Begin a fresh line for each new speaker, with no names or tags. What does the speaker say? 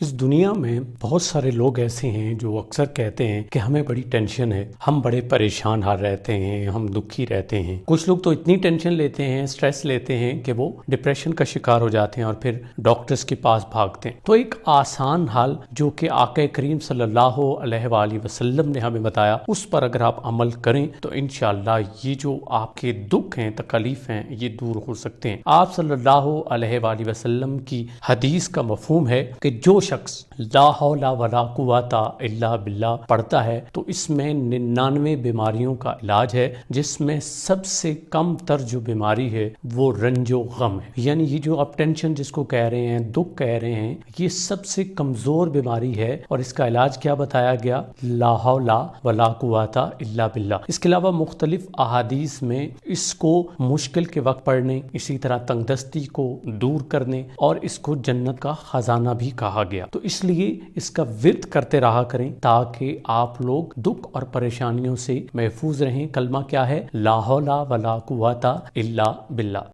इस दुनिया में बहुत सारे लोग ऐसे हैं जो अक्सर कहते हैं कि हमें बड़ी टेंशन है, हम बड़े परेशान हाल रहते हैं, हम दुखी रहते हैं। कुछ लोग तो इतनी टेंशन लेते हैं, स्ट्रेस लेते हैं कि वो डिप्रेशन का शिकार हो जाते हैं और फिर डॉक्टर्स के पास भागते हैं। तो एक आसान हाल जो कि आका करीम सल्लल्लाहु अलैहि वसल्लम ने हमें बताया, उस पर अगर आप अमल करें तो इंशाअल्लाह ये जो आपके दुख हैं, तकलीफ हैं, ये दूर हो सकते हैं। आप सल्लल्लाहु अलैहि वसल्लम की हदीस का मफहूम है कि जो शख्स ला हौला वला कुव्वता इल्ला बिल्लाह पढ़ता है तो इसमें 99 बीमारियों का इलाज है, जिसमें सबसे कम तर जो बीमारी है वो रंजो गम है। यानी ये जो आप टेंशन जिसको कह रहे हैं, दुख कह रहे हैं, ये सबसे कमजोर बीमारी है। और इसका इलाज क्या बताया गया? ला हौला वला कुव्वता इल्ला बिल्लाह। इसके अलावा मुख्तलिफ अहादीस में इसको मुश्किल के वक्त पढ़ने, इसी तरह तंगदस्ती को दूर करने और इसको जन्नत का खजाना भी कहा गया। तो इसलिए इसका विर्द करते रहा करें ताकि आप लोग दुख और परेशानियों से महफूज रहें। कलमा क्या है? ला हौला वला कुव्वता इल्ला बिल्लाह।